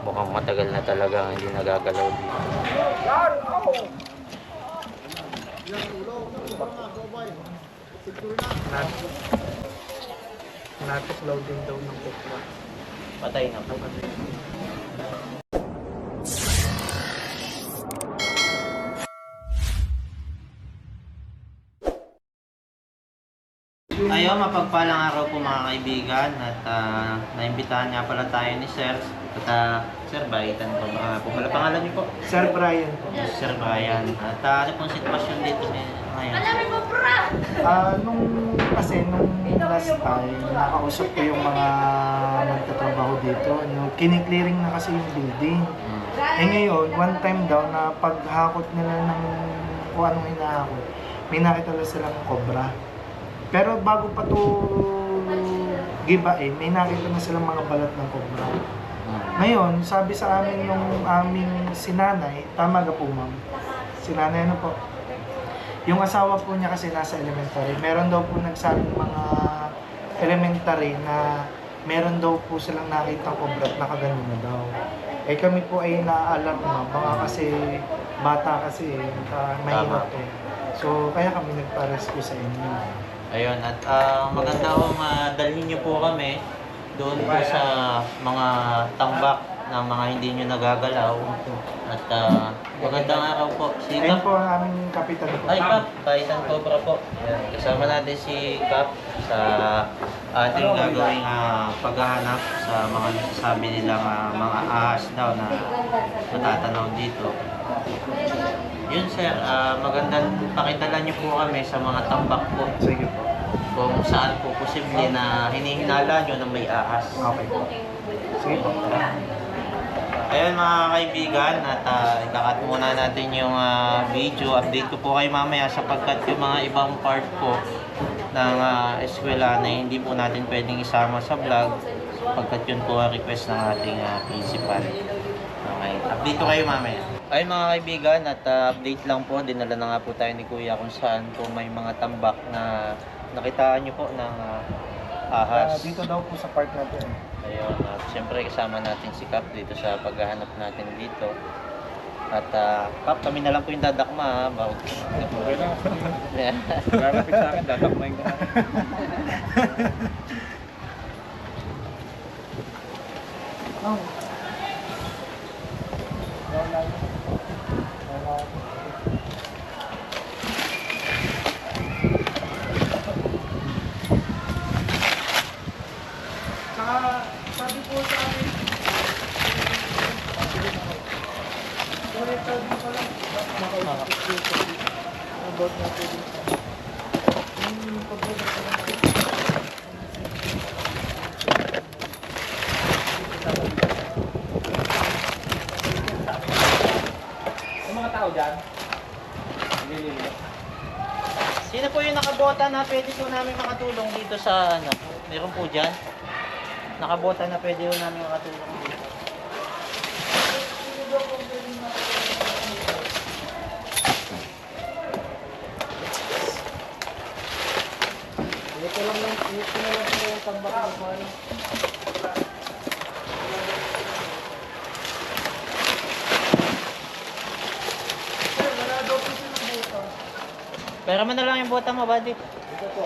mukhang matagal na talaga hindi nagagalaw dito. Natok loading daw ng Cobra. Patay na po. Ayun, mapagpalang araw po mga kaibigan at naimbitahan nga pala tayo ni Sir. At Sir, baitan po. Pumala pangalan niyo po? Sir Brian po. Sir Brian. At ano pong sitwasyon dito ngayon? Nung last time, nakausap ko yung mga nagtatrabaho dito. Kiniklearing na kasi yung building. Eh ngayon, one time daw na paghakot nila ng kung anong hinahakot, may nakita lang silang cobra. Pero bago pa to gibain, may nakita na silang mga balat ng cobra. Ngayon, sabi sa amin yung aming sinanay, tama ka po ma'am, sinanay ano po, yung asawa po niya kasi nasa elementary, meron daw po nagsabing mga elementary na meron daw po silang nakita cobra at nakaganon na daw. Eh kami po ay naaalam ma'am, baka kasi bata kasi mahirap eh. So kaya kami nagpa-rescue sa inyo. Ayun, at maganda kung dalhin niyo po kami doon po sa mga tambak ng mga hindi nyo nagagalaw. At magandang araw po. Si Ayun Kap. po ang aming kapitan po. Ay, Kap. Kaisan Cobra po. Ayan. Kasama natin si Kap sa ating gagawing paghahanap sa mga nasasabi nilang mga ahas daw na matatanaw dito. Yun sir, magandang pakitalan niyo po kami sa mga tambak po. Sige po. Kung saan po posible na hinihinala nyo na may ahas. Okay po. Sige po. Ayun mga kaibigan, at ikakat muna natin yung video. Update ko po kayo mamaya sapagkat yung mga ibang part po ng eskwela na hindi po natin pwedeng isama sa vlog sapagkat yun po ang request ng ating principal. Okay, update ko kayo mamaya. Ayun mga kaibigan, at update lang po, dinala na nga po tayo ni Kuya kung saan po may mga tambak na nakitaan nyo po ng ahas. Dito daw po sa park natin. Ayun, at siyempre kasama natin si Kap dito sa paghahanap natin dito. At Kap, kami na lang po yung dadakma ha. Okay lang. Lalapit sa akin, dadakmain ko. Oh. Sabi po sa amin, sabi ko lang, makausap ko about natin dito. Yung pagbulat ko lang. Yung mga tao dyan, nilililo. Sino po yung nakabota na pwede po namin makatulong dito sa ano? Meron po dyan? Nakabota na pwede po namin makatulong dito. Ito lang po yung tambak na kumain. Sir, wala daw po silang buta. Pero man na lang yung bota mo, buddy. Ito po.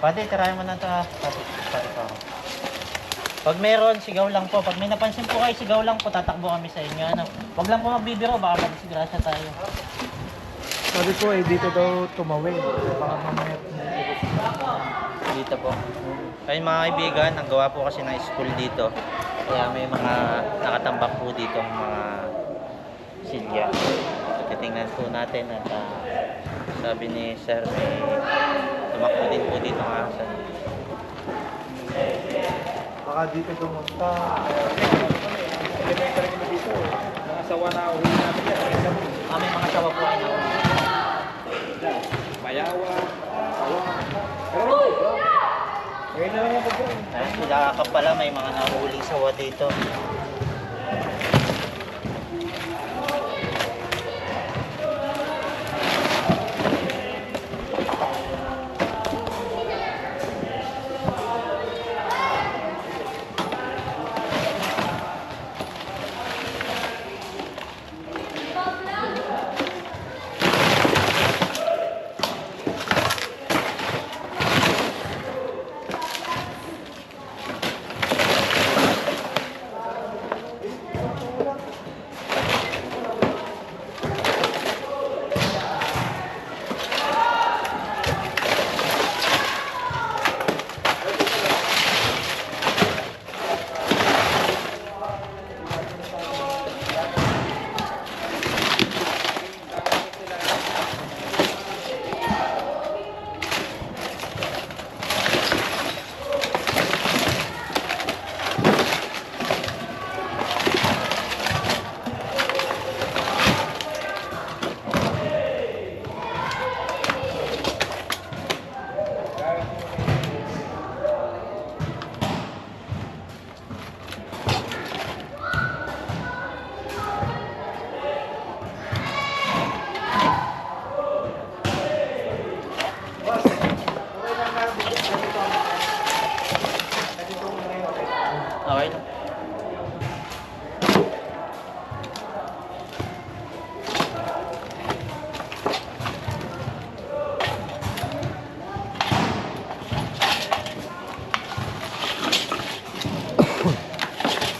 Buddy, tirahin mo na ito ha. Sorry po ako. Pag meron, sigaw lang po. Pag may napansin po kayo, sigaw lang po. Tatakbo kami sa inyo. Ano? Huwag lang po magbibiro, baka magdisgrasya tayo. Sabi ko eh, dito daw tumawid. Baka mamaya Dito po. Kaya mga kaibigan, ang gawa po kasi ng school dito. Kaya may mga nakatambak po dito ang mga silya. So, titingnan po natin at sabi ni Sir may tumakbo din po dito ng asan. baka dito tumunta. Elementary kami dito. Mga sawa na uwi namin yan. May mga sawa po ay Mayawa, sawa. Pero bro, ngayon na lang yung bro. sila ka pala, may mga nahuling sawa dito. Okay lang.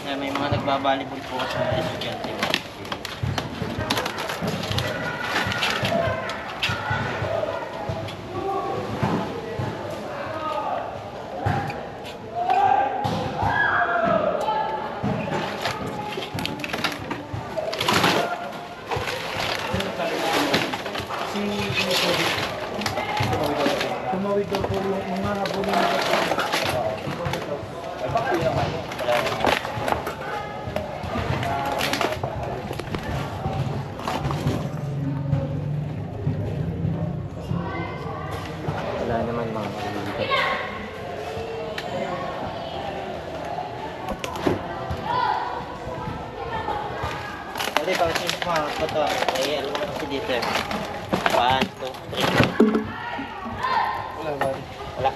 Yan, may mga nagbabalibol po sa estudyante. Si tumawid daw po yung mga habulin na Wala naman. Wala naman mga kaibigan. Dali, bakit yung mga koto? Ay, alam mo kasi dito eh. 1, 2, 3. wala ba? Wala.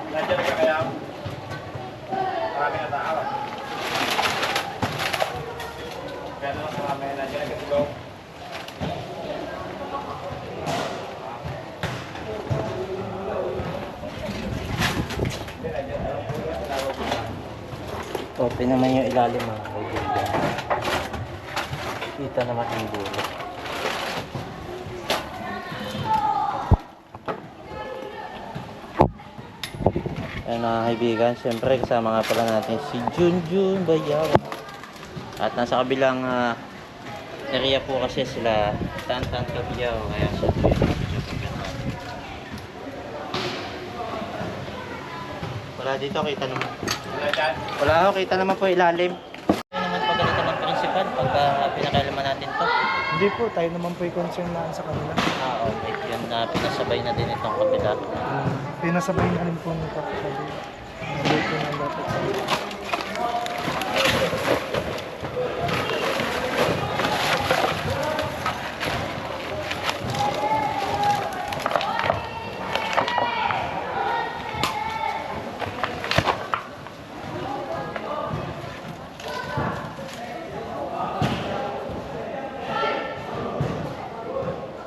Nandiyan ka kaya? Marami na tao. Kaya naman marami na nandiyan kasi go. Open naman yung ilalim mga kaibigan. Kita naman ang dulo. Ayan mga kaibigan, siyempre kasama nga pala natin si Junjun Bayaw. At nasa kabilang area po kasi sila Tantan Kabiyaw. Kaya siyempre wala dito, kita naman. Wala ako, kita naman po ilalim. Ano naman pagalitan ng principal pagka pinakailaman natin to. Hindi po, tayo naman po yung concern lang sa kanila. Okay. Yun na pinasabay na din itong kabila. Pinasabay na rin po ni Kap sabi. Hindi po na dapat sabi.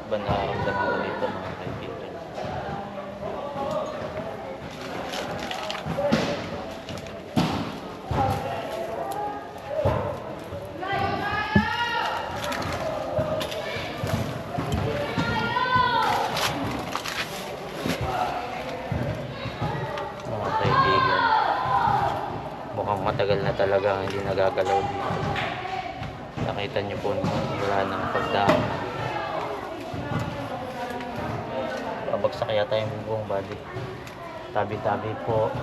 Ba nararamdaman ko dito mga kaibigan? Mga kaibigan, mukhang matagal na talaga hindi nagagalaw dito. Nakita niyo po wala ng pagdaan. Pabagsak yata yung buong body. Tabi-tabi po.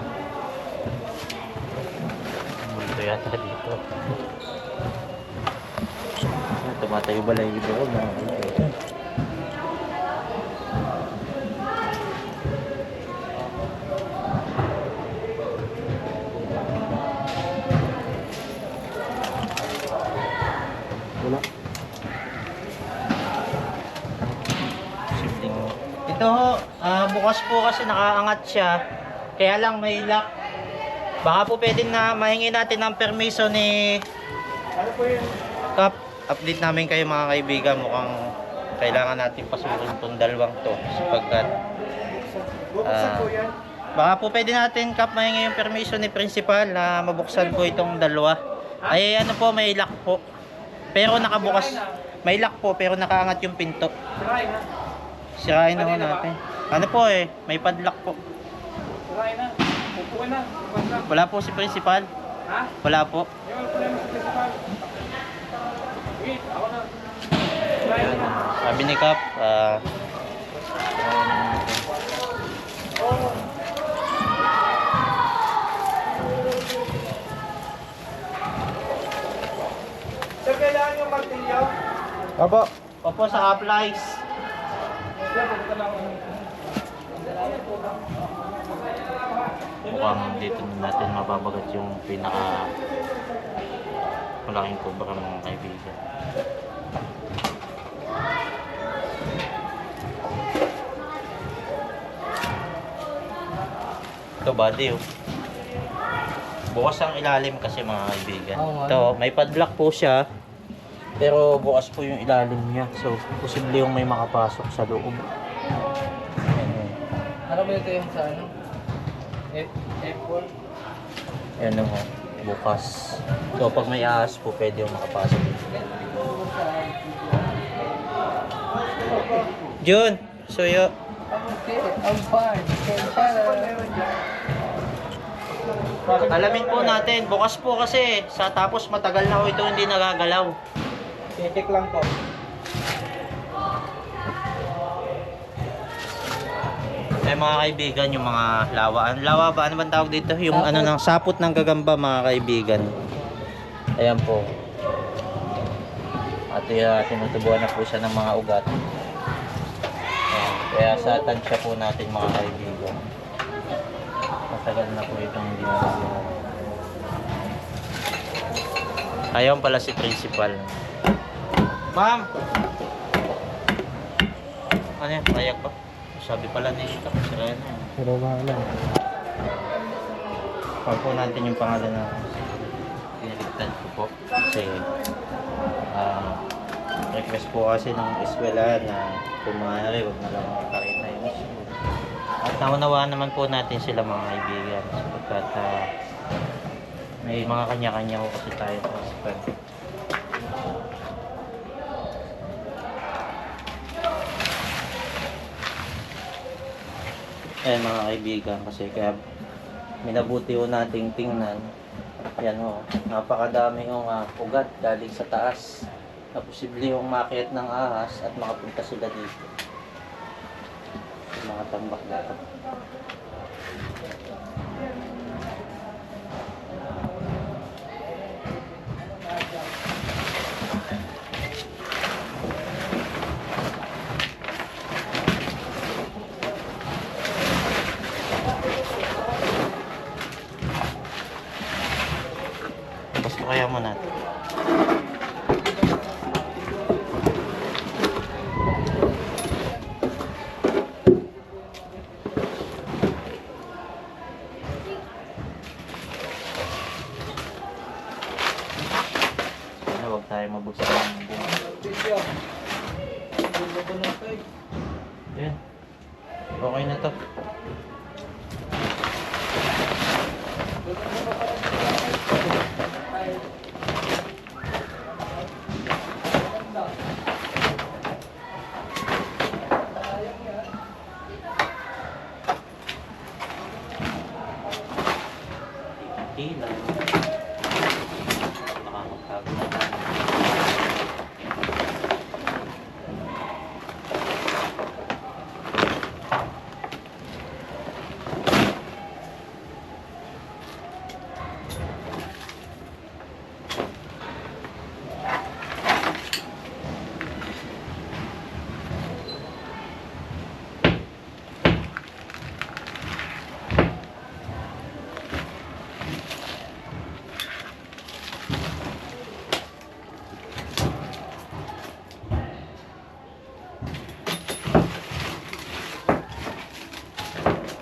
Multo yata dito. Tumatayo ba lang yung doon? Wala. Simpleng. Ito ho, bukas po kasi nakaangat siya. Kaya lang may lock. Baka po pwedeng na mahingi natin ng permiso ni Ano po yun? Kap. Update namin kayo mga kaibigan. Mukhang kailangan natin pasukin itong dalawang to. Sapagkat Buksan po yan. baka po pwede natin Kap mahingi yung permiso ni Principal na mabuksan po itong dalawa. Ay ano po, may lock po. Pero nakabukas. May lock po pero nakaangat yung pinto. Sirain na. Sirain na ho natin. Ano po eh, may padlock po. Sirain na. Upo ka na. Upo ka na. Wala po si Principal. Ha? Wala po. Yung problema sa principal. Wait, ako na. Sirain na. Sabi ni Kap, Sir, kailangan yung martilyo? Opo. Opo sa applies. Mukhang dito natin mababagat yung pinaka malaking kubra mga kaibigan. Ito body oh. Bukas ang ilalim kasi mga kaibigan. Ito, may padlock po siya. Pero bukas po yung ilalim niya. So, posible yung may makapasok sa loob. Ayan. Ano ba ito yung sa ano? F4? Ayan o. Bukas. So, pag may ahas po, pwede yung makapasok. Jun! Suyo! Okay, I'm fine. Alamin po natin. Bukas po kasi. Sa tapos matagal na po ito hindi nagagalaw. Titik lang po. Eh mga kaibigan, yung mga lawa. Ang lawa ba? Ano bang tawag dito? Yung Sapot. ano ng sapot ng gagamba mga kaibigan. Ayan po. At tinutubuan na po siya ng mga ugat. Ayan. Kaya sa tansya po natin mga kaibigan. Matagal na po itong hindi nagagawa. Ayaw pala si Principal. Ma'am! Ano yan? Payak pa. Sabi pala ni Ika, sira na yun. Pero wala. Pag po natin yung pangalan na piniligtan ko po. Kasi request po kasi ng eskwela na kung maaari, huwag na lang makakita yung issue. At naunawaan naman po natin sila mga kaibigan. Sapagkat may mga kanya-kanya ko kasi tayo sa eskwela. Ayan mga kaibigan, kasi kaya minabuti ho nating tingnan. Yan ho, napakadami hong ugat galing sa taas na posible yung makiat ng ahas at makapunta sila dito. Yung mga tambak dito. kaya mo natin. Huwag tayo mabuksan ng buwan. Yan. Okay na to. Hila. Nakakapagod na.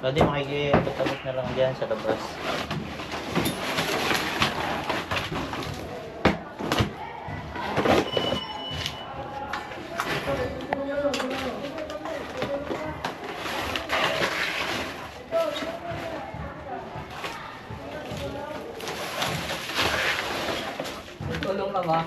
Pwede makikipagtabot na lang dyan sa labas. Tulong na ba?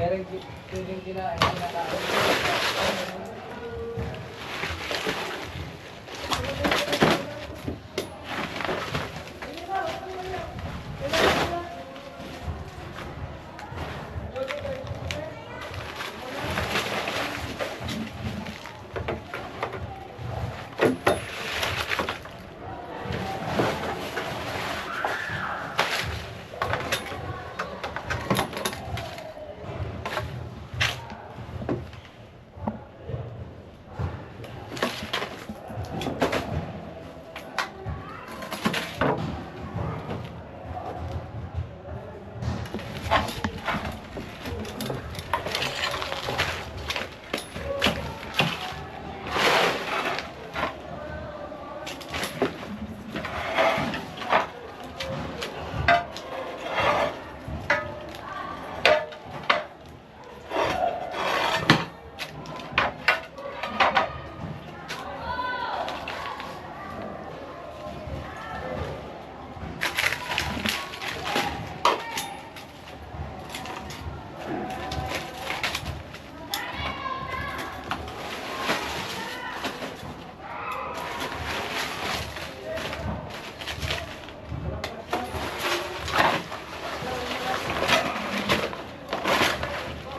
Meron pwedeng kinakain.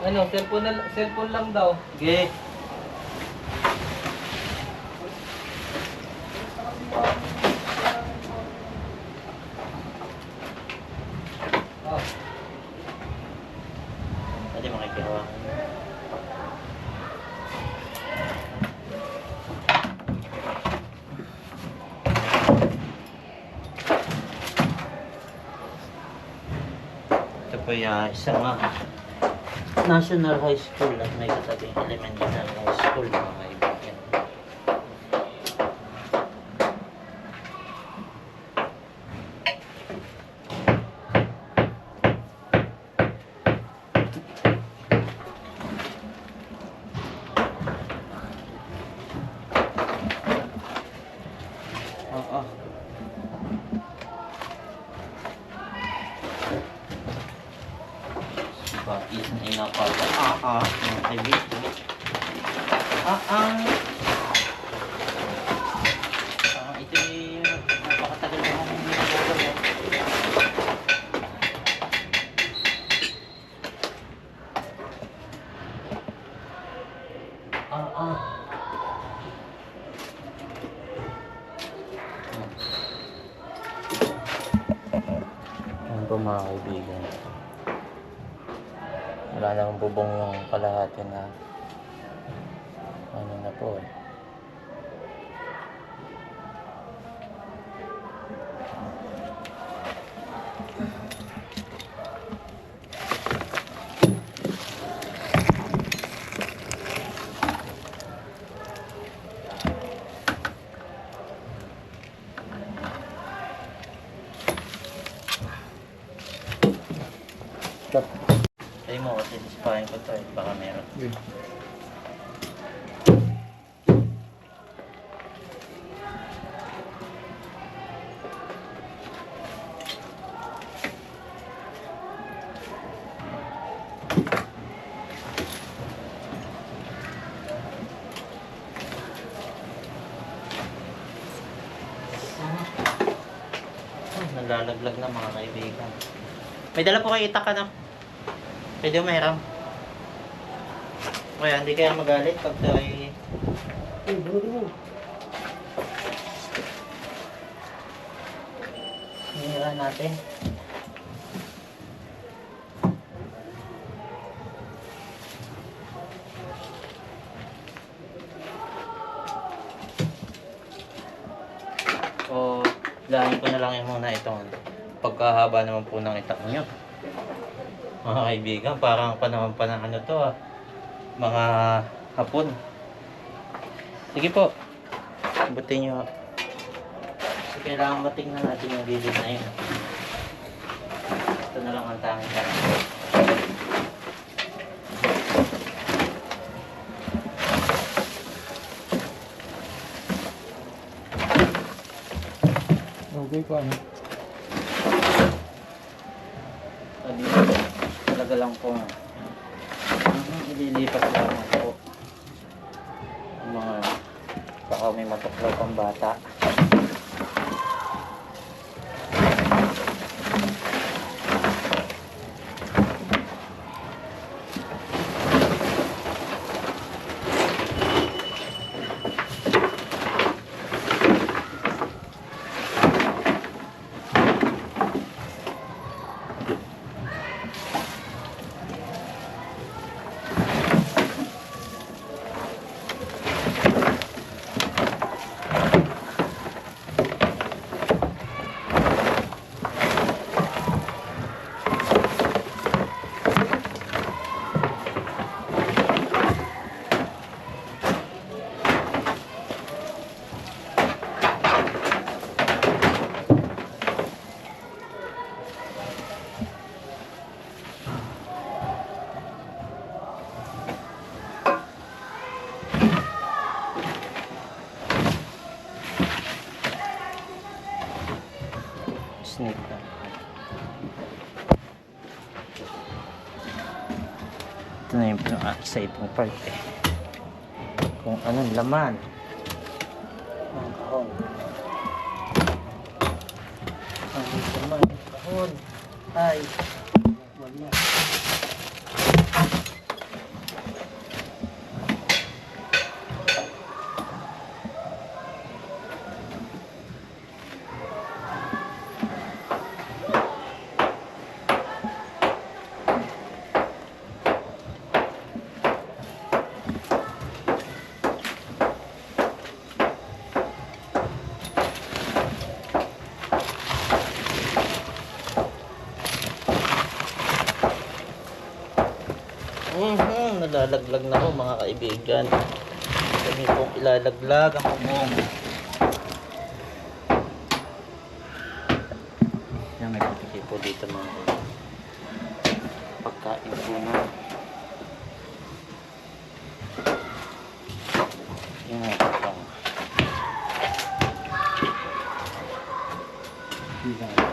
Ano, cellphone lang daw. Sige. Oh. Pwede makikihawa. Ito po yung isang National High School at may katabing Elementary High School, mga kaibigan. Oo. Bakit na inapata? Mga kaibigan. Ito yung napakatagal na akong nilagay. Yan po mga kaibigan. Wala namang bubong yung kalahati na ano na po eh. Stop. Tayo mo kasi dispahin ko to eh. Baka meron. Okay. Nalalaglag na mga kaibigan. May dala po kayo itak ano? Pwede mo meron. Kaya hindi kaya magalit pag tayo... Hinira natin. O, lahanin ko na lang yung muna itong pagkahaba naman po ng itak nyo. Mga kaibigan, parang panahon pa ng ano to ah. Mga hapon. Sige po. Butin nyo. So, kailangan matingnan natin yung gilid na yun. Ito na lang ang tanging parang. Okay po ano? Sabi ko, talaga lang po. Ililipas lang po. Ang mga baka may matuklaw pang bata. Snake na. Ito na yung isa itong part eh. Kung anong laman. Ang kahon. Anong laman ng kahon. Ay. Wala. Nalalaglag na ho mga kaibigan. Kami pong ilalaglag ang umong. Yan, may pagkikip po dito mga pagkain po na. Yan nga po pang. Hindi ka na.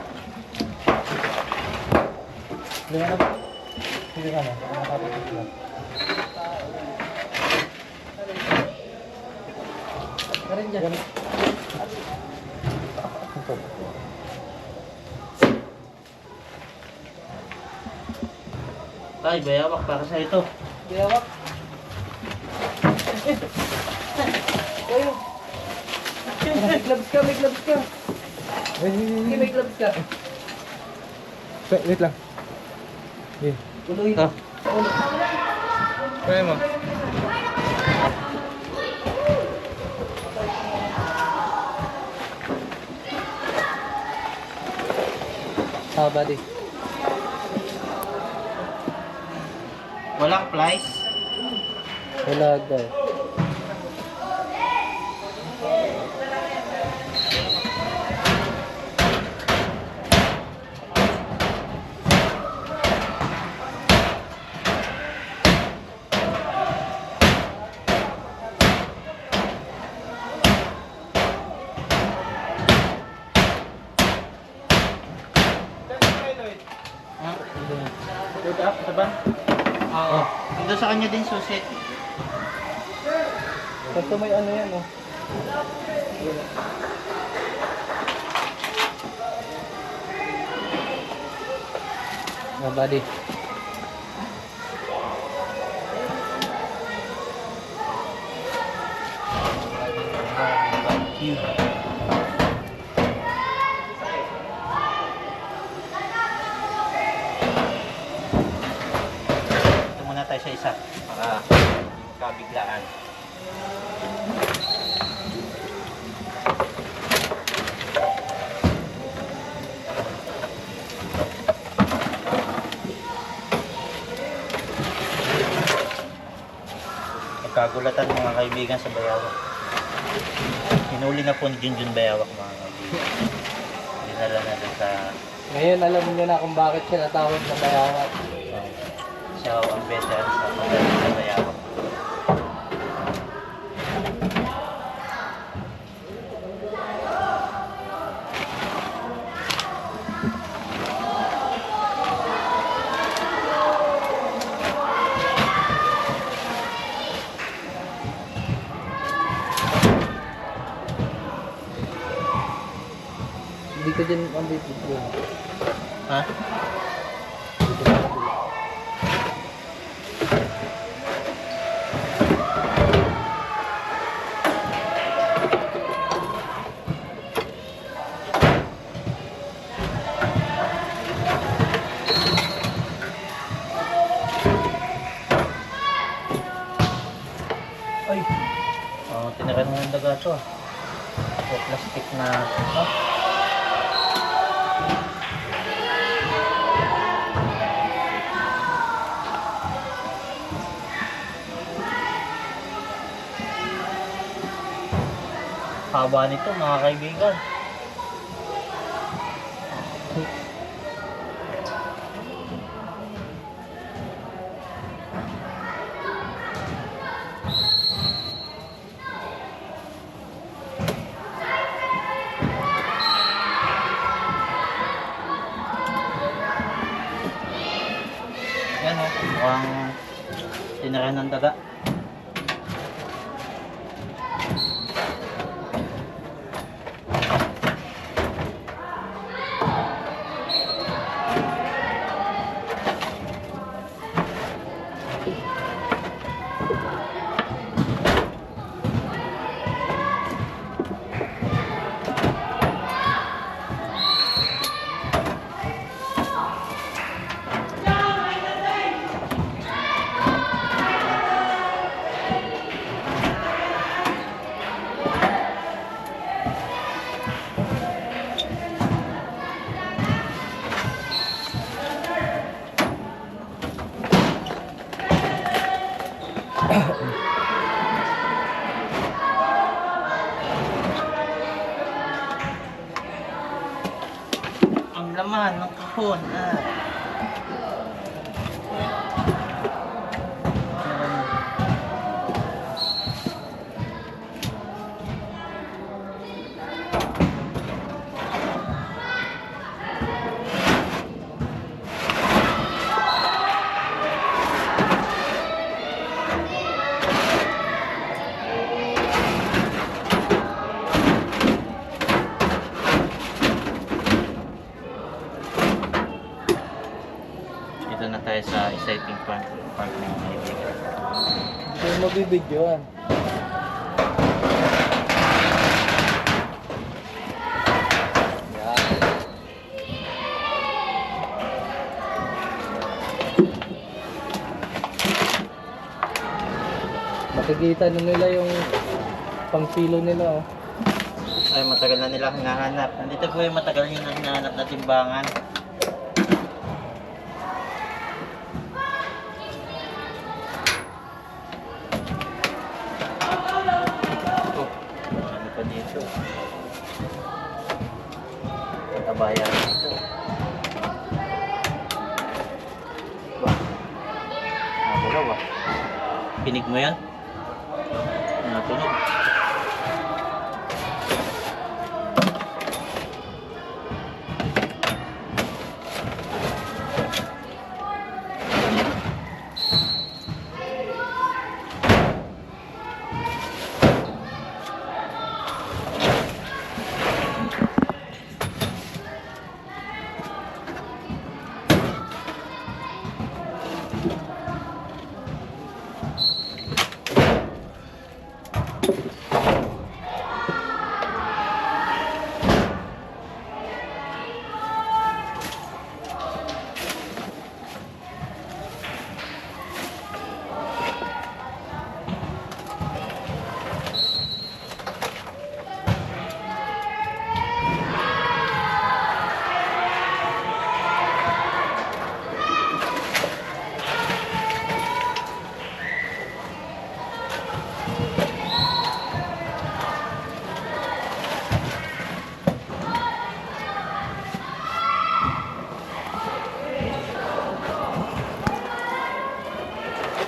Hindi ka na. Nakapagkikip lang. Karin dyan. Ay, bayawak para sa ito. Bayawak. Ayo. May gloves ka, may gloves ka. Sige, may gloves ka. Wait lang. Okay. Ito. Kaya mo. Buddy. Walang flies. Wala daw. Load up sa ban? Oo. Doon sa kanya din susit. Basta may ano yan, oh. Buddy. Ito muna tayo sa isa. Para kabiglaan. Nagkagulatan mga kaibigan sa Bayawak. Hinuli na po ni Junjun Bayawak mga kaibigan. Dinala na doon sa Ngayon alam niyo na kung bakit siya natawag na Bayawak. siya ang veteran sa pagdating sa Bayawak. Hindi ko din ang video. Ha? Ay! Oh, tinakan mo ng daga to. O plastic na... Oh. Haba nito mga kaibigan. Yan o, mukhang tinakan ng daga. Ang laman ng kahon. Dito na tayo sa exciting part ng kaibigan. Hindi mo mabibidyoan. Yan. Nakikita na nila yung pang-kilo nila, oh. Ay, matagal na nila hinahanap. Nandito po yung matagal nyo na hinahanap na timbangan. Oh, ano pa dito? Patabayan dito. Ba? Dalaw ba? Pinig mo yan? Natunog.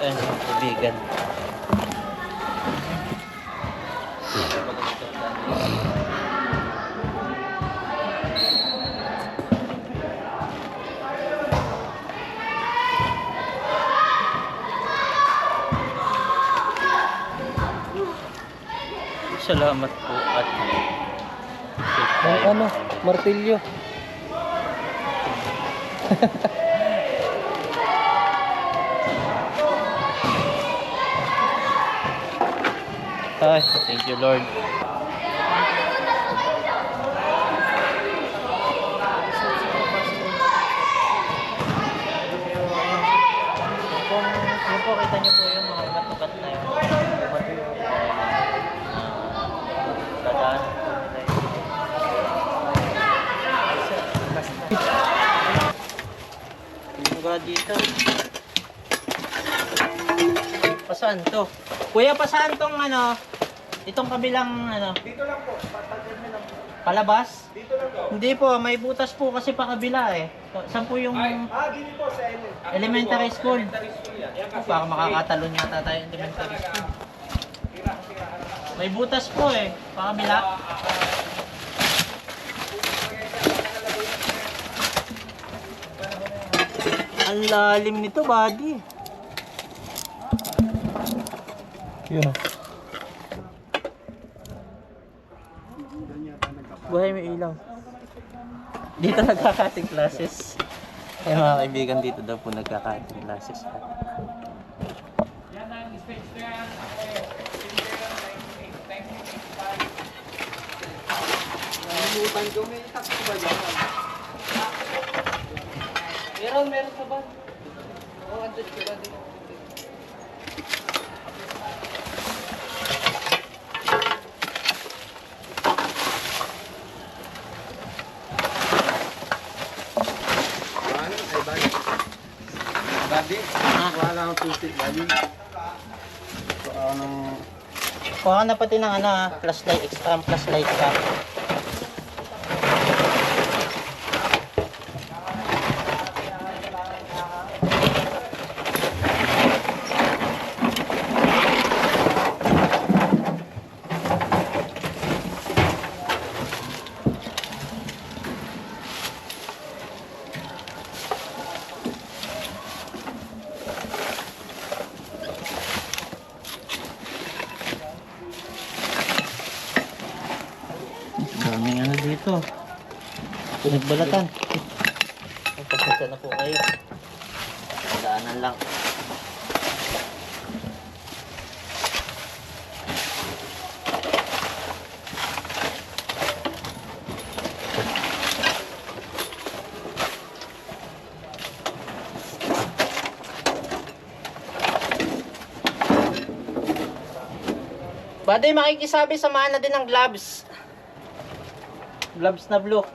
Ayan, kaibigan. Salamat po at Yung ano, martilyo. Ay, thank you Lord. Yun po, kita nyo po yung mga ugat-ugat na yun. Dadaan po nila yun. Yung ugat dito. Pasaan to? Kuya, pasaan tong ano? Itong kabilang ano? Dito lang po, patagyan lang po. Palabas? Dito lang po. Hindi po, may butas po kasi pa kabila eh. Saan po yung Gini po sa elementary school? Para makakatalon yata tayo elementary school. May butas po eh, pa kabila. Ang lalim nito, buddy. Yun. Buhay may ilaw. Dito nagkakating classes. Ay mga kaibigan, dito daw po nagkakating classes. Yan ang stage na yan. Nalimutan ko, may taxi ba dyan? Meron pa ba? Oo, andyan ka ba din? Wala akong tubig, bali. Kuha ka na pati ng ano, flashlight, extra flashlight ka. Daming ano dito. Pinagbalatan. Magpasensya na po kayo. Daanan lang. Buddy, makikisabi, samahan na din ng gloves. Gloves na blue.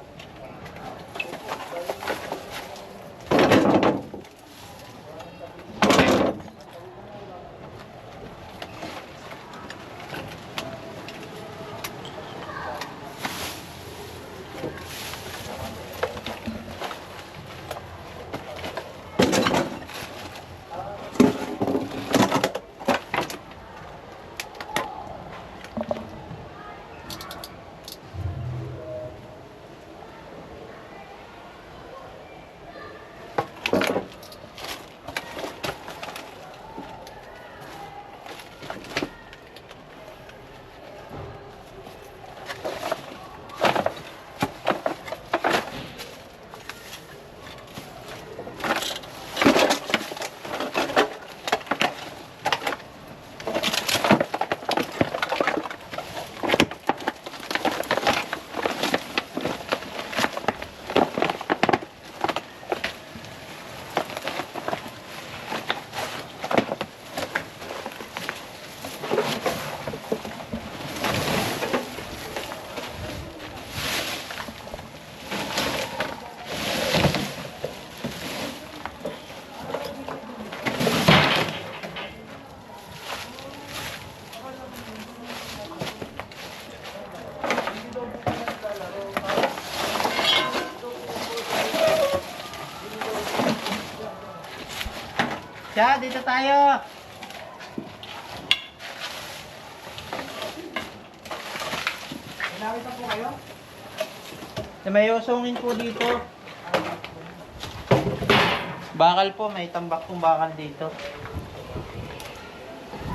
Siya, dito tayo. Nakita po kayo? May usungin po dito. Bakal po, may tambak pong bakal dito.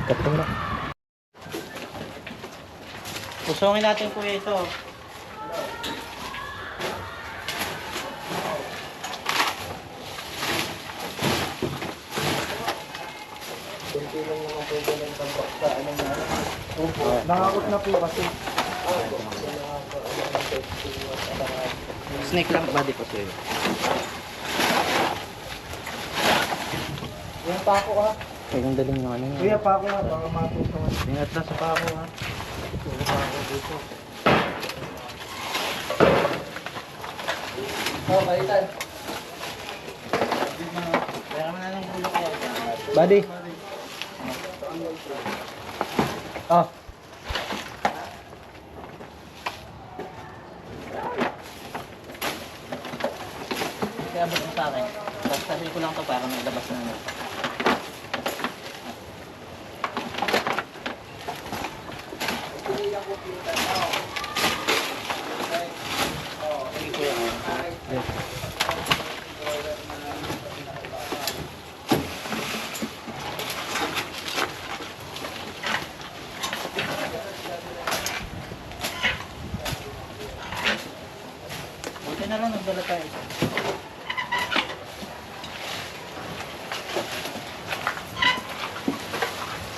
Katulad. Usungin natin po ito. Kunti lang naman po ito ng tambak sa anong nalang. Opo. Nakakot na po kasi. Snake lang body po sa'yo. Yung pako ha. Kaya yung daling ng ano yun. Kuya pako ha, baka matutuwa. Ingat na sa pako ha. Yung pako dito. Oh, balitan. Kaya naman na ng gulo kayo. Buddy. Oh. Kaya abot mo sa akin. Tapos tabi ko lang to para maglabas na naman. Sige ko yan. Buti na lang nagdala tayo.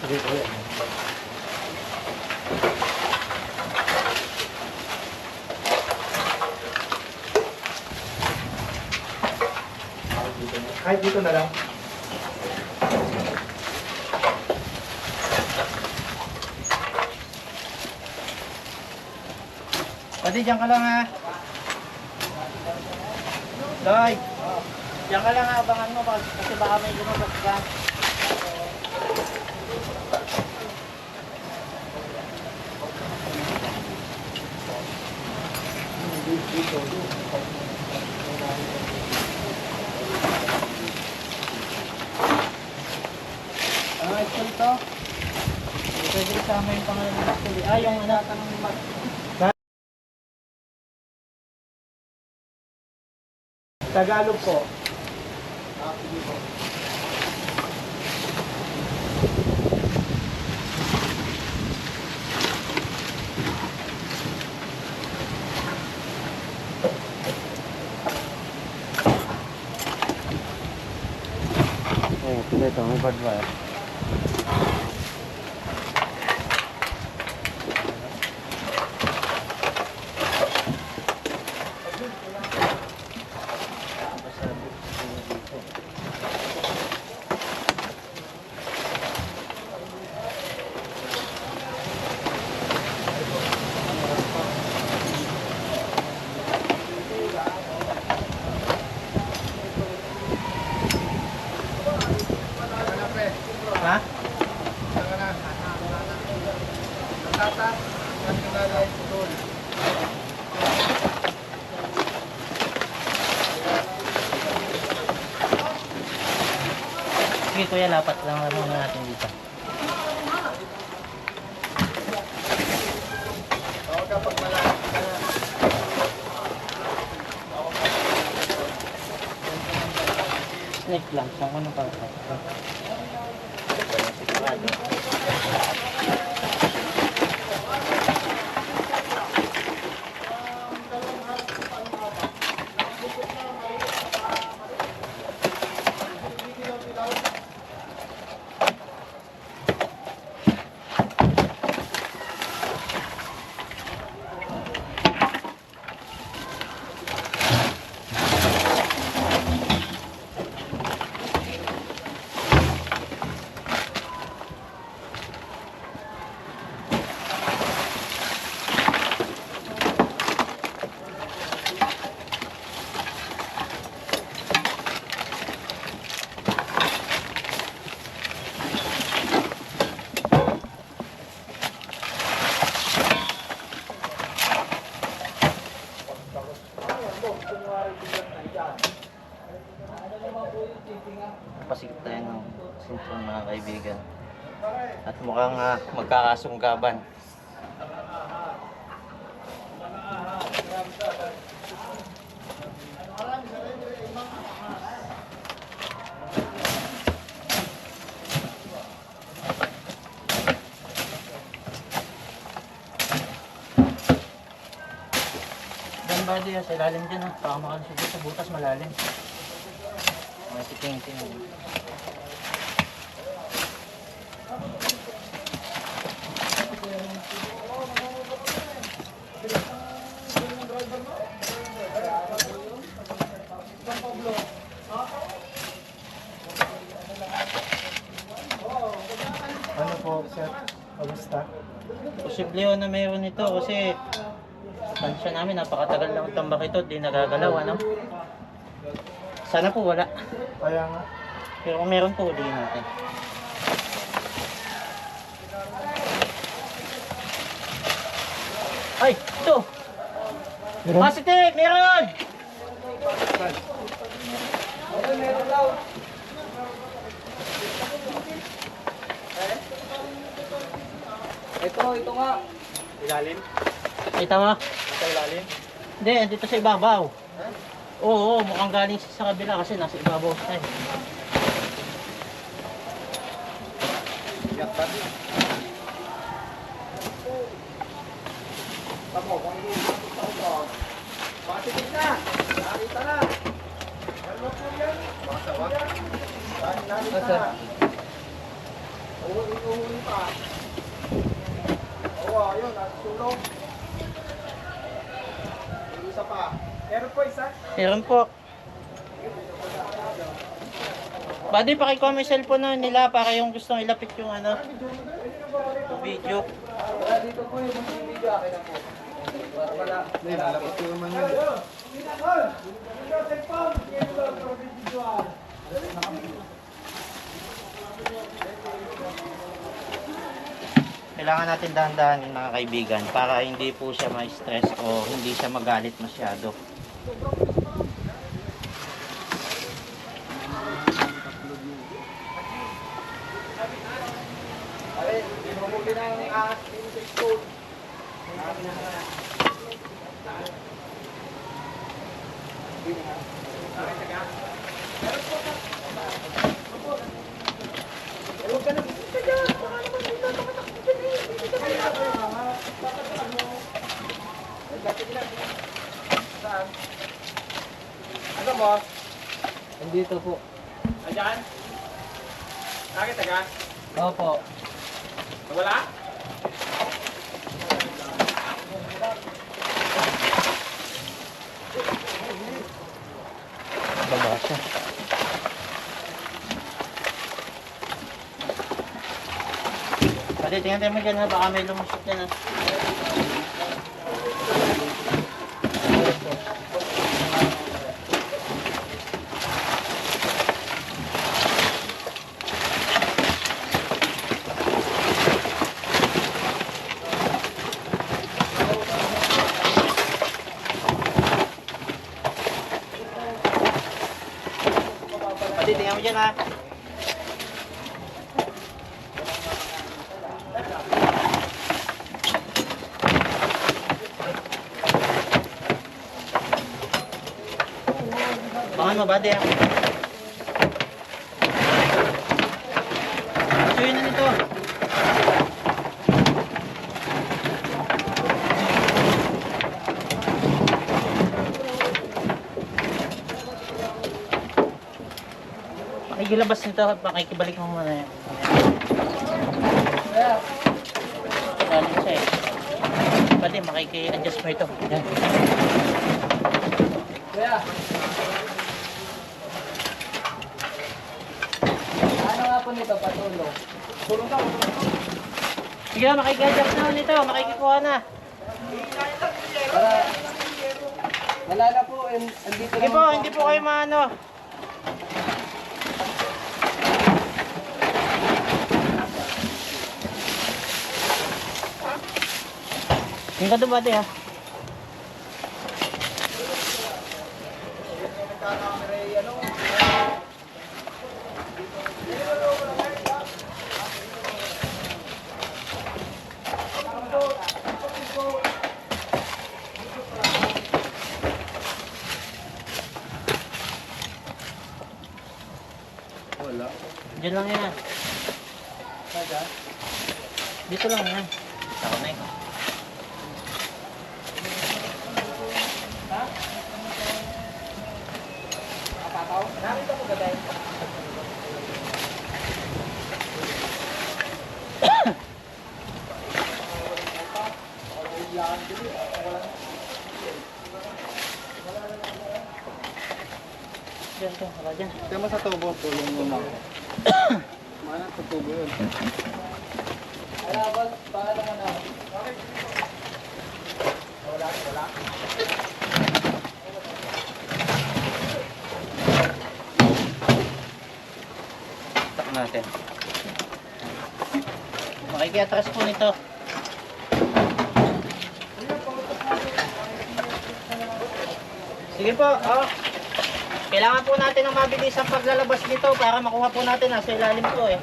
Sige kuya. Kahit dito na lang. Pati dyan ka lang ha. Loy! Dyan ka lang ha, abangan mo kasi baka may lumabas ka. Actually to. Pwede isama yung pangalan ng actually. Yung anak ng mag... Tagalog po. Ito, may bad wire. Sige kuya, lapat lang muna natin dito. Snake lang, saan ko nang pagkat? Pasigit tayo ng sintron mga kaibigan. At mukhang magkakasunggaban. Dan body sa ilalim dyan ha. Baka makalusog sa butas malalim. May titing-ting. Ano po, sir? Kamusta? Posible yun na mayroon ito kasi tansya namin napakatagal lang ang tambak ito, di nagagalaw ano. Sana po wala. Kaya nga. Pero kung meron po, ulihin natin. Ay! Ito! Meron? Positive! Meron! Ito nga. Ilalim? Ay, tama. Sa ilalim? Hindi, dito sa ibabaw. Oo, mukhang galing siya sa kabila kasi nasa ibabaw siya. Yak ba? Tamo, kung hindi ito ito. Positive na! Nakita na! Ano po yan? Masawa? Nakita na. Uhuli pa. Oo, ayun, nasusulong. Isa pa. Meron po isa? Meron po. Buddy, pakikuha mo yung cellphone na nila para yung gustong ilapit yung ano, yung video. Wala dito po yung video akin na po. Para wala. Hindi, lalabas ko naman yun. Kailangan natin dahan-dahanin mga kaibigan para hindi po siya ma-stress o hindi siya magalit masyado. Ay, hinumuli na yung ahas dito sa school. Huwag ka nag-isip dyan. Baka naman dito nakatakbo dyan eh. Dito ka na. Saan? Ano mo? Nandito po. Ayan? Bakit taga? Opo. Wala? Baba siya. Pati tingnan tayo mo dyan ha, baka may lumusot dyan ha. Pati tingnan mo dyan ha. Kuhan mo, buddy. So yun na nito. Pakikilabas nito, pakikibalik mo muna yan. Galing siya eh. Pwede, makiki-adjust mo ito. Yan. Kuya. Ano nga po nito, patulong? Tulong ka, Sige, makiki-adjust na nito, makikikuha na. para... Wala na po, andito Sige po, hindi po kayo maano. Yung ka doon, buddy, ha? Wala. Diyan lang yan. Dito lang yan. Ako na yun. Diyan to, wala dyan. Kaya mo sa tubo, tulong mo na ako. Mana sa tubo yun. Wala ba? Paano nga na? Tak natin. Makikiatras po nito. Sige po, oh. Kailangan po natin ng mabilis ang paglalabas nito para makuha po natin. Nasa ilalim po eh.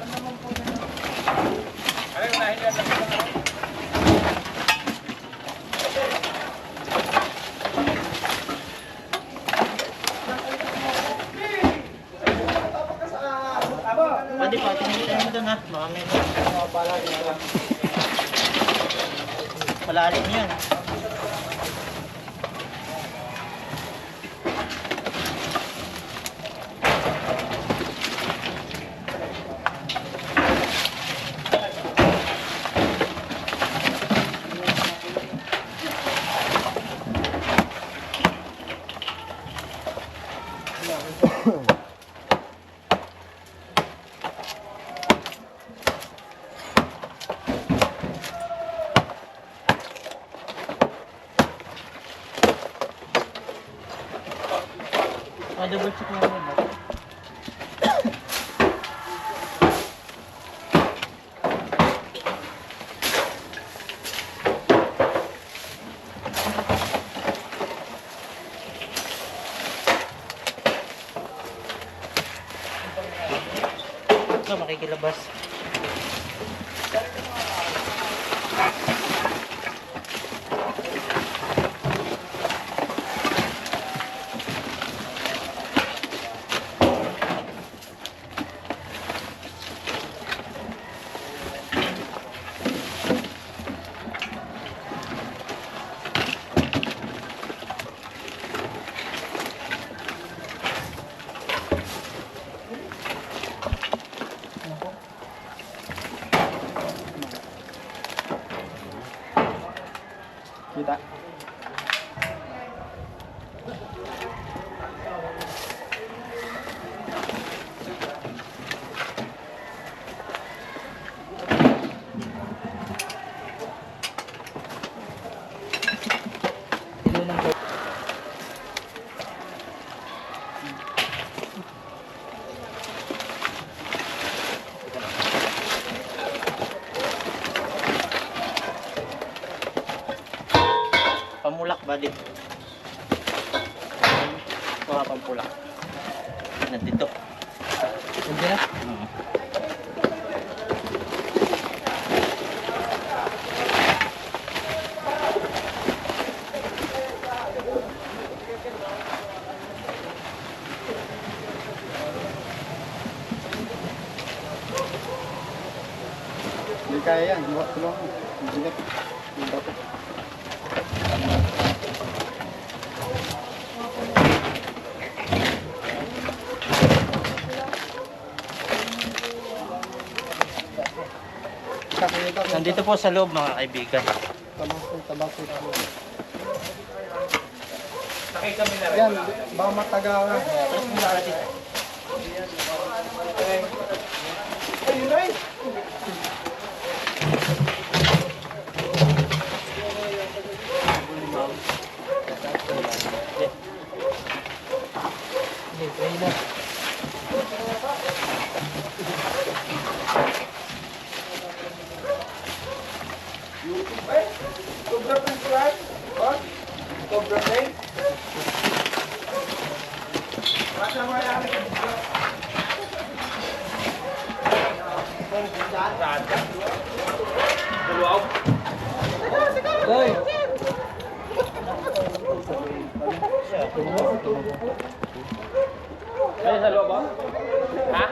Pwede po, tinignan nyo doon ha. Baka may malalim yun. Double check mo muna. Ito, makikilabas. Kita. Pamulak ba din? Kuha pampulak. Nandito. Hindi na? kaya yan. Buhat ko lang. Bigat. Yung bato. Nandito po sa loob mga kaibigan. Tabako. Yan, baka matagal na. Ayun na eh. Hindi, pray na. Cobra Prince Ride? What? Cobra Prince? Kasama yan. Hoy! Ay, sa loob ba? Ha?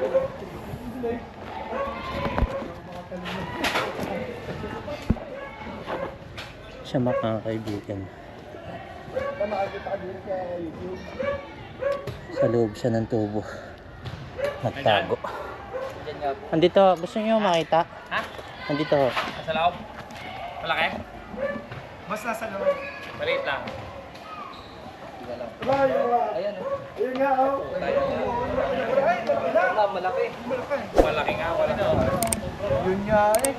Siya mga kaibigan. Sa loob siya ng tubo. Nagtago. Andito, gusto niyo makita? Ha? Andito. Sa loob? Malaki? Mas nasa loob. Maliit lang. Ayan o. Ayun nga, oh. Malaki. Malaki nga, wala na. Yun nga, eh.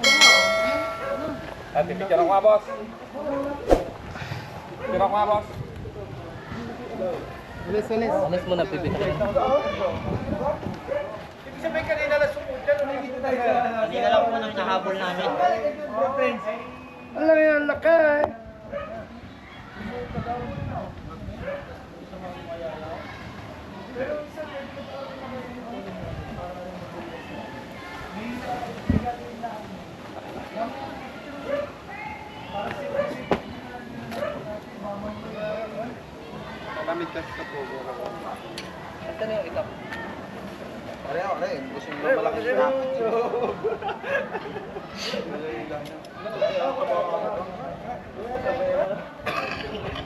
At pipicture ako nga, boss. Picture ako nga, boss. Ulis. Alis mo na, pipicture. Ibig sabihin kanina na sumod dyan, umigit tayo. Hindi na lang po nang nahabol namin. Ang laki ang laki. Malamit kasi sa pugo. Ito na yung itak. Are. Gusto nyo malaki na.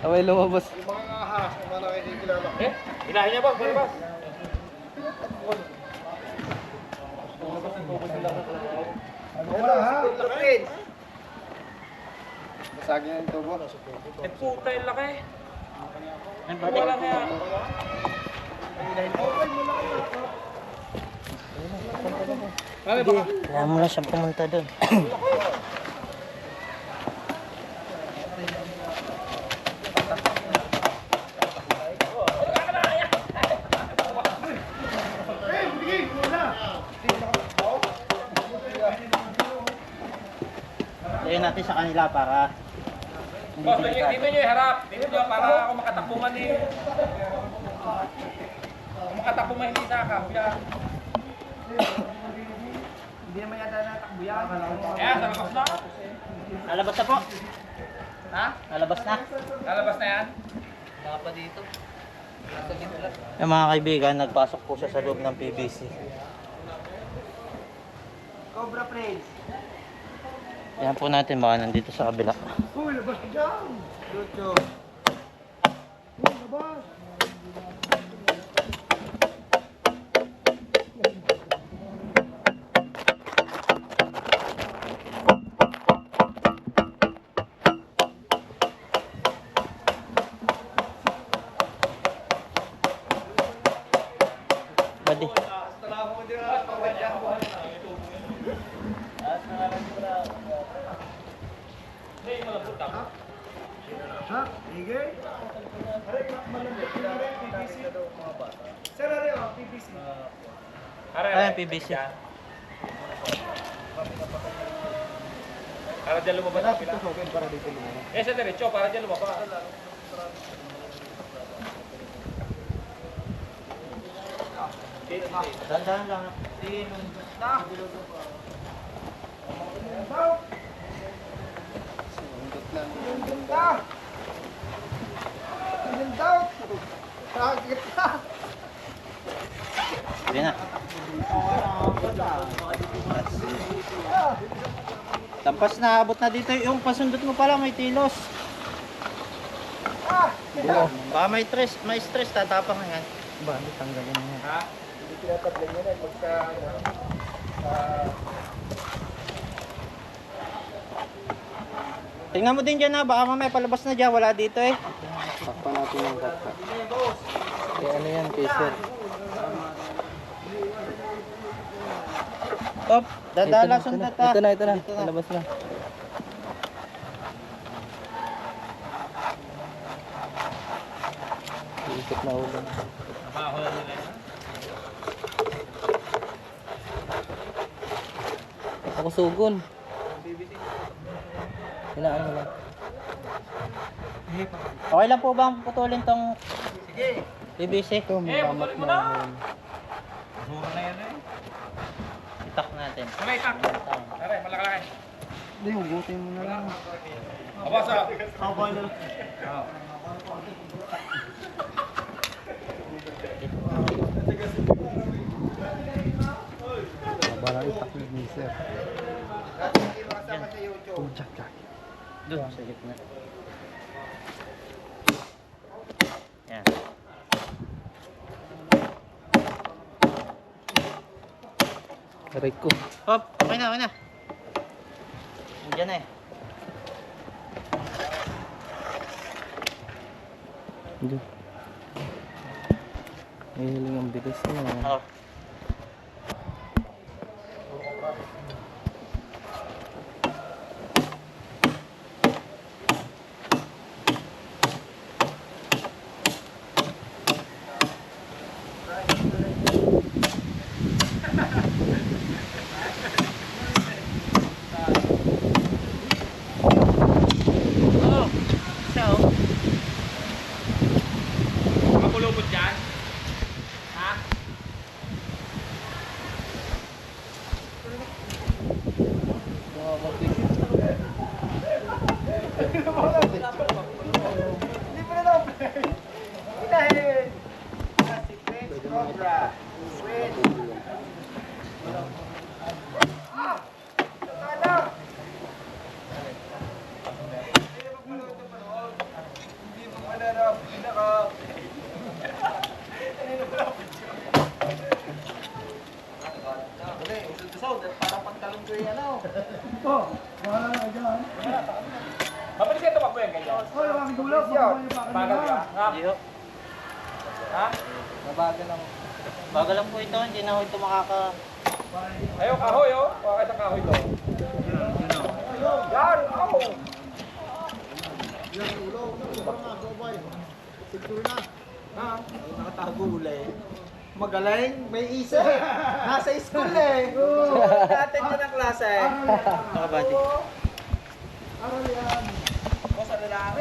Away lumabas. Yung mga ahas, yung mga nakikilala. Eh, ilahin niya, boss. Bali, boss. Wala ha? Prince. Basagin na yung tubo. Eh, puta yung laki. Wala kaya. Kami ba? Kaya mo na siyang pumunta doon. Layo natin sa kanila para hindi Boss, delikado. dito nyo iharap. Dito nyo para ako makatakbo man eh. Kung makatakbo man hindi sa ka. Hindi naman yata natakbo yan. Kaya, sa labas na. Lalabas na po. Ha? Lalabas na. Lalabas na yan? Baka pa dito. Sa gitna. Yung mga kaibigan, nagpasok po siya sa loob ng PVC. Cobra Prince. Yan po natin, baka nandito sa kabila. Uy, labas ka dyan. Lucho. Uy, labas. Badi. Ha? Sige. Malambot na rin, PVC. Sir, ano yun? PVC. Ayan, PVC. Para dyan lumabas na pila. Eh, sa diretso, para dyan lumabas. Dandahan lang. Ganda. Ganda. Target na. Sige na. Tampas na, abot na dito. Yung pasundot mo pala, may tilos. Baka may stress, tatapang na yan. Ba, tanggalin mo yan. Ha? Hindi tinatablan yan eh. Pagka, Tingnan mo din dyan na, baka mamaya palabas na dyan, wala dito eh. Takpan natin yung takpa. Kaya ano yan, Kaser? Top, dadala sundat ah. Ito na, ito na. Dito na. Palabas na. Iikot na ulo. Ako sugon. Hinaan mo lang. Okay lang po bang putulin tong PVC? Ito, may bamat mo na. na. Mura na yan eh. Itak natin. Ano itak? Aray, malaki. Hindi, hugutin mo na lang. Abasa. Para itak ni sir. hindi makasama sa YouTube. Doon sa gitna. Yan. Aray ko. Hop, okay na, okay na. Diyan na eh. Diyan. May hiling ang bilis na. Oh. Oh, siya oh. Makulubot dyan. Ha? Hindi pa na Inahin. Secret Cobra. Wait. Mabilis ka tumakbo yan ganyan. Bagal ka. Ha? Iyo. Ha? Mabagal ako. Bagal lang po ito, hindi na ho ito makaka... Ayaw kahoy oh. Baka isang kahoy to. Yan! Oh! Nakatago ulay. Magaling, may isa. Nasa school eh. Natin ka ng klase. Mga buddy. Boss, ano lang?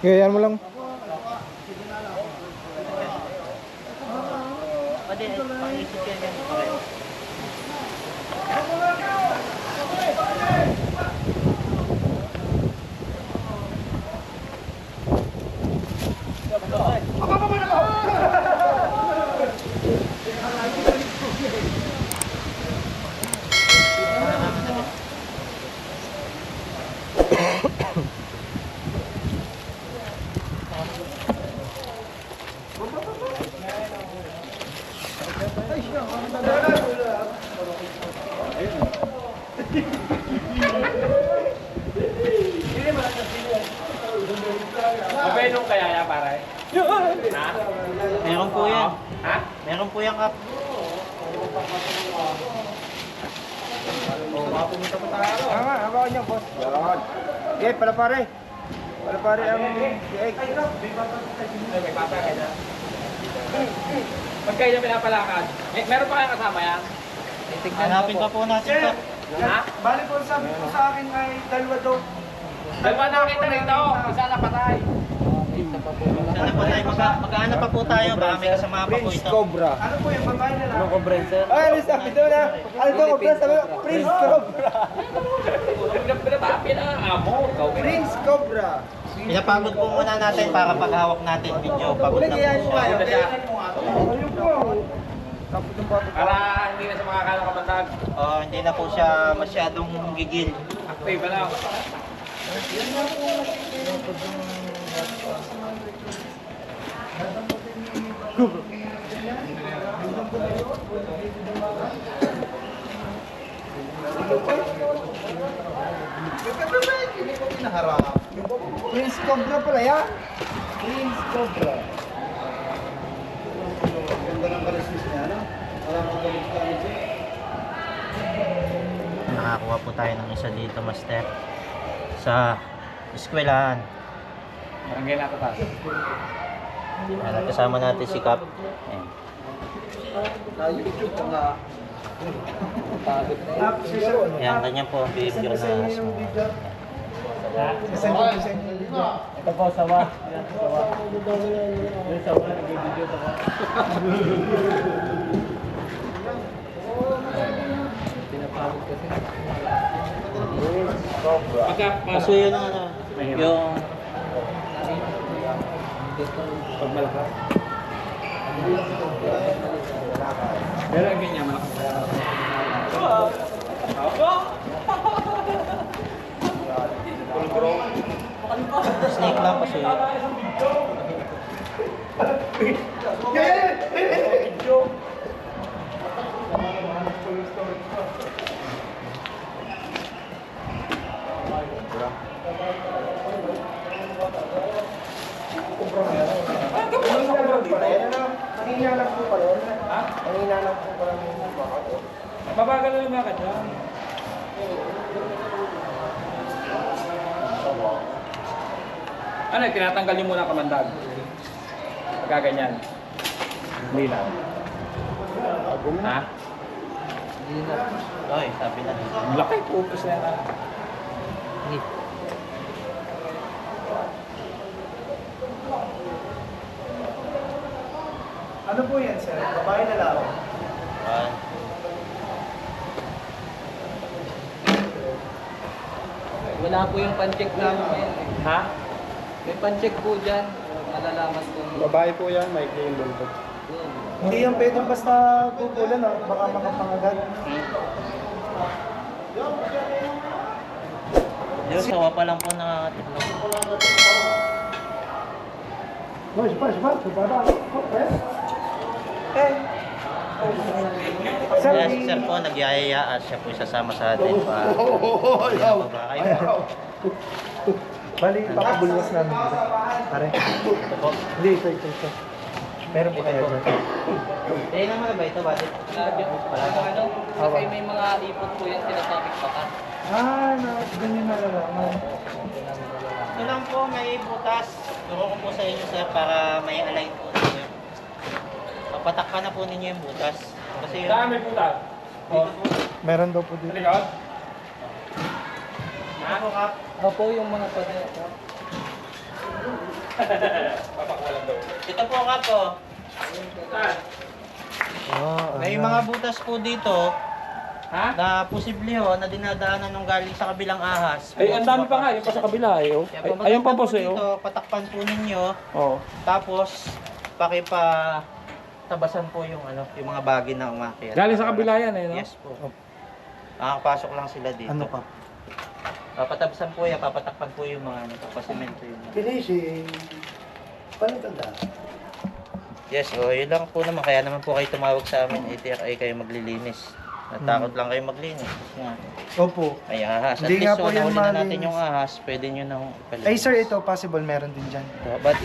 Ngayon mo lang. Buddy, paisip yan yan. Okay. Mabenong kaya yan pare? Ha? Meron po yan. Ha? Meron po yan kap. Tama, hawakan niyo, boss. Yan. Okay, pala pare. Pala pare ang egg. May bata ka na. Pag kayo na pinapalakad, meron pa kayong kasama yan? Hanapin pa po natin ito. Ha? Bali po, sabi ko sa akin ay dalawa daw. Dalawa nakita rito, isa na patay. Sana po tayo, mag-aano pa po tayo, baka may kasama pa po ito. Cobra. Ano po yung babae na lang? Compressor. Ay, ano sabi daw na? Ano to, Cobra? Sabi ko, Prince Cobra. Pinatapin ang amo. Prince Cobra. Pinapagod po muna natin para paghawak natin video. Pagod na po siya. Pagod na siya. Ayun po. Tapos yung bato pa. Para hindi na siya makakalang kamandag. Oh, hindi na po siya masyadong gigil. Active na lang. Prince Cobra pala yan. Prince Cobra. Ganda ng kalisis niya, no? Wala kang kalisis. Nakakuha po tayo ng isa dito, master. Sa eskwelahan. Barangay na tatas. Ayan, kasama natin si Cap. Ayan. Na YouTube ka nga. Ayan, ganyan po ang behavior na asmo. Sasend ko sa inyo yung video. Ito po, sawa. Yan, sawa. Yung sawa, nag-video sawa. Pinapagod kasi. Kaso yun ang ano, yung Pag malakas. Pero ang ganyan, malakas. snake lang kasi yun. Mahina lang po pala. Ha? Mahina lang po pala yung bato. Mabagal na lumakad yan. Ano, tinatanggal niyo muna ang kamandag. Pagka ganyan. Hindi na. Ha? Oy, sabi na. Ang laki, focus na yan. Ano po yan, sir? Babae na lang. One. Wala po yung pan-check namin ngayon. Ha? May pan-check po dyan. Malalaman kung Babae po yan, may clean buntot. yun. Hindi yan pwedeng basta gugulan, no? Baka makapangagat. Yung sawa pa lang po nakatitlog. Kaya si sir po, nagyayayaan siya po isasama sa atin pa. Ayan po ba kayo? Bali, pakabulwas namin dito. Pare. Ito po. Hindi, ito. Meron po tayo dyan. Tayo naman na ba ito? Bakit? Ano? Kasi may mga ipot po yan sinasabing pakat. Ganyan nalalaman. Ito lang po, may butas. Turo ko po sa inyo sir para may align po ninyo. Papatakpan na po ninyo yung butas. Kasi yung Saan may putas? Oh, meron daw po Sa dito. likod? ano Kap? Opo, yung mga pader. Papakwalan daw. Ito po Kap po. Saan? May mga butas po dito Ha? na posible ho na dinadaanan ng galing sa kabilang ahas. Ay, ang dami pa nga. Yung pa sa kabila eh. Oh. Kaya Ay, pag ayun pa po maganda sa'yo. dito, patakpan po ninyo. Oo. Tapos, tabasan po yung ano, yung mga bagay na umakyat. Galing sa kabila yan eh, no? Yes po. Nakakapasok lang sila dito. Ano pa? Papatabasan po yan, papatakpan po yung mga ano, papasimento yun. Finishing. Paano tanda? Yes, yun lang po naman. Kaya naman po kayo tumawag sa amin, ay kayo maglilinis. Natakot lang kayo maglinis. Nga. Opo. Ay, ahas. At Hindi nga least, po yan nahuli na natin malinis. yung ahas, pwede nyo nang ipalinis. Ay sir, ito possible meron din dyan. But,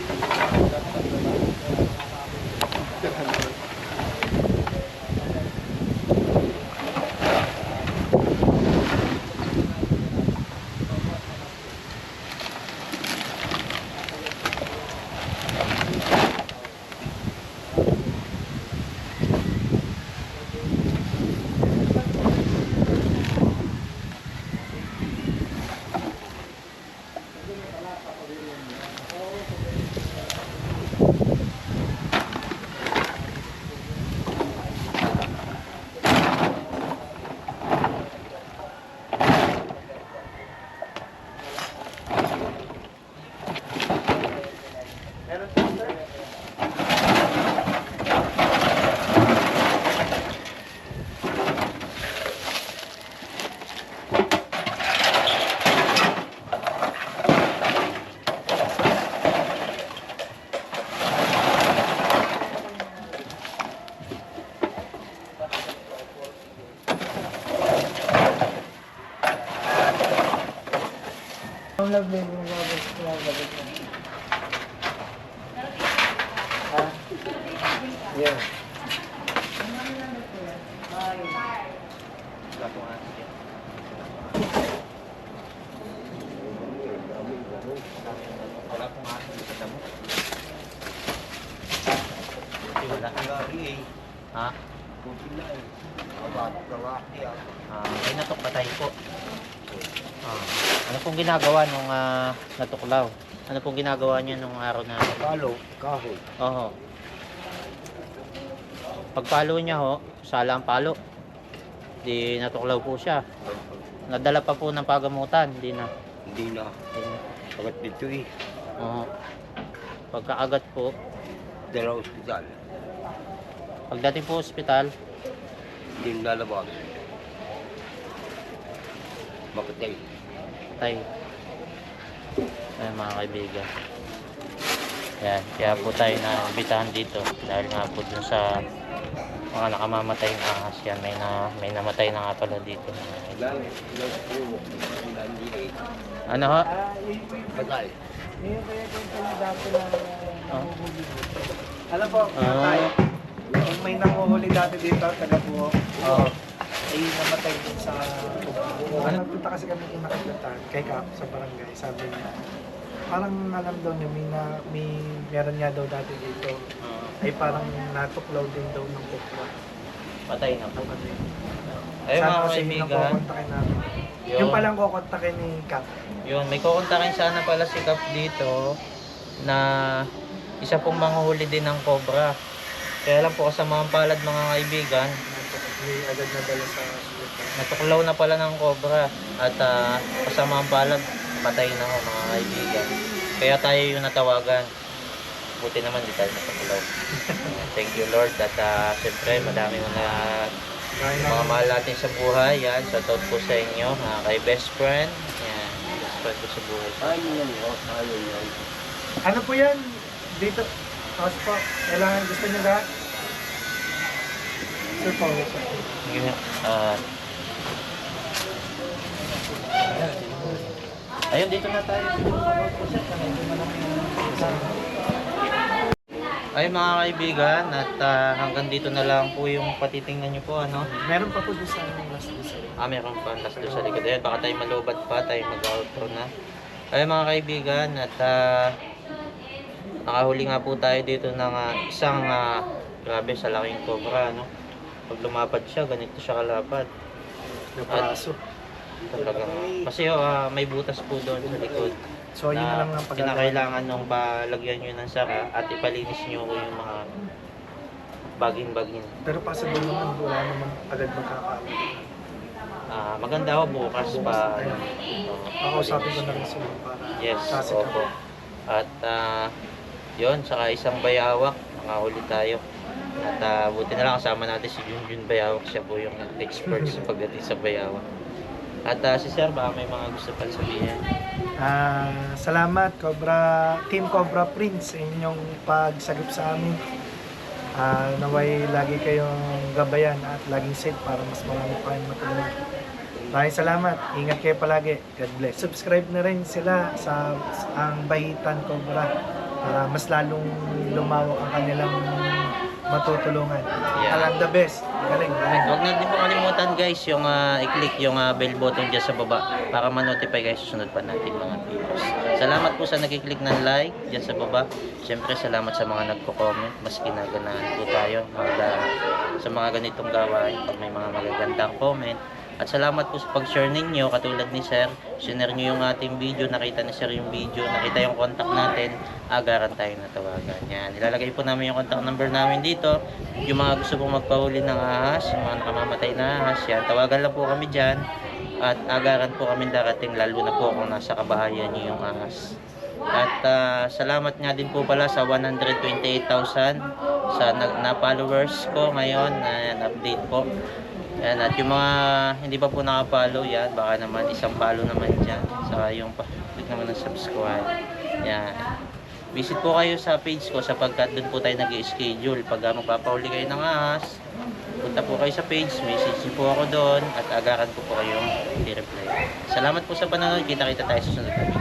love din, nagabas ko lang bagay ko. Ha? Yeah. Wala po nga. Sige. Wala po nga. Sa mo. Wala. Ha? Ay natok patay po. Ano pong ginagawa nung natuklaw? Ano pong ginagawa niya nung araw na? Palo, kahoy. Oo. Pagpalo niya ho, sala ang palo. Di natuklaw po siya. Nadala pa po ng pagamutan, di na. Hindi na. Di na. Pagkat dito eh. Oo. Pagkaagat po, Dala ospital. pagdating po ospital, Hindi lalabas. Makatay. tay. Ayan mga kaibigan. Yan, kaya po tayo na imbitahan dito dahil nga po dun sa mga nakamamatay na ahas yan. May namatay na nga pala dito. Ano ho? Yun po yung Patay. yun po yung kanya dati na Oh. nanguhuli dito. Alam po, Ah. tayo. Kung may nanguhuli dati dito, taga po, Oo. ay namatay din sa tubo. Nagpunta kasi kami kinakapitan kay Kap sa barangay. Sabi niya, parang alam daw niya, meron niya daw dati dito. Ay parang natuklaw din daw ng kupra. Patay na po. Namatay. Ayun Sana mga kasi yun ang kaibigan. kukontakin namin. Yun. Yung palang kukontakin ni Kap. Yun, may kukontakin sana pala si Kap dito na isa pong manguhuli din ng cobra. Kaya lang po kasama ang palad mga kaibigan, May agad na dala sa sulatan. natuklaw na pala ng cobra at kasama ang palad, patay na ho mga kaibigan. Kaya tayo yung natawagan. Buti naman di tayo natuklaw. Thank you Lord at siyempre madami mga mahal natin sa buhay. Yan, shoutout po sa inyo kay best friend. Yan, best friend ko sa buhay. Ayun yan. Ayun yan. Ano po yan? Dito. Tapos po, kailangan gusto niyo lahat? Sir Paul. Yun, ayun, dito na tayo. Ayun mga kaibigan, at hanggang dito na lang po yung patitingnan nyo po, ano? Meron pa po doon sa last design. Meron pa last doon sa likod. Ayun, baka tayo malubat pa, tayo mag-outro na. Ayun mga kaibigan, at nakahuli nga po tayo dito ng isang grabe sa laking cobra, no? Pag lumapad siya, ganito siya kalapad. Napaso. Talagang, kasi may butas po doon sa likod. So yun na lang ang pagkakailangan. Kinakailangan nung palagyan nyo ng saka at ipalinis nyo yung mga baging-bagin. Pero possible naman, wala naman agad magkakaaway. Maganda ako bukas pa. Kakausapin ko na rin sila para Yes, kasi opo. At yun, saka isang bayawak, makahuli tayo. At buti na lang kasama natin si Junjun Bayawak, siya po yung expert sa pagdating sa bayawak. At si Sir, baka may mga gusto pang sabihin. Salamat Team Cobra Prince sa inyong pagsagip sa amin. Naway lagi kayong gabayan at laging safe para mas marami pa kayong matulungan. Maraming salamat. Ingat kayo palagi. God bless. Subscribe na rin sila sa ang Bahitan Cobra para mas lalong lumawak ang kanilang matutulungan. Yeah. Alam the best. Galing. At huwag na din po kalimutan guys yung i-click yung bell button dyan sa baba para ma-notify kayo sa sunod pa natin mga videos. Salamat po sa nag-click ng like dyan sa baba. Siyempre salamat sa mga nagko-comment. Mas kinaganahan po tayo sa mga ganitong gawain pag may mga magagandang comment. At salamat po sa pag-share ninyo, katulad ni Sir, sinare nyo yung ating video, nakita ni Sir yung video, nakita yung contact natin, agaran tayo na tawagan. Yan, ilalagay po namin yung contact number namin dito. Yung mga gusto pong magpahuli ng ahas, yung mga nakamamatay na ahas, yan, tawagan lang po kami dyan. At agaran po kami darating, lalo na po kung nasa kabahayan nyo yung ahas. At salamat nga din po pala sa 128,000 sa na-followers ko ngayon, update po. Yan, at yung mga hindi pa po nakapollow yan, baka naman isang follow naman dyan. Saka yung click naman ng subscribe. Yan. Visit po kayo sa page ko sapagkat doon po tayo nag-i-schedule. Pag magpapahuli kayo ng ahas, punta po kayo sa page, message po ako doon at agaran ko po kayong i-reply. Salamat po sa panonood. Kita-kita tayo sa sunod na video.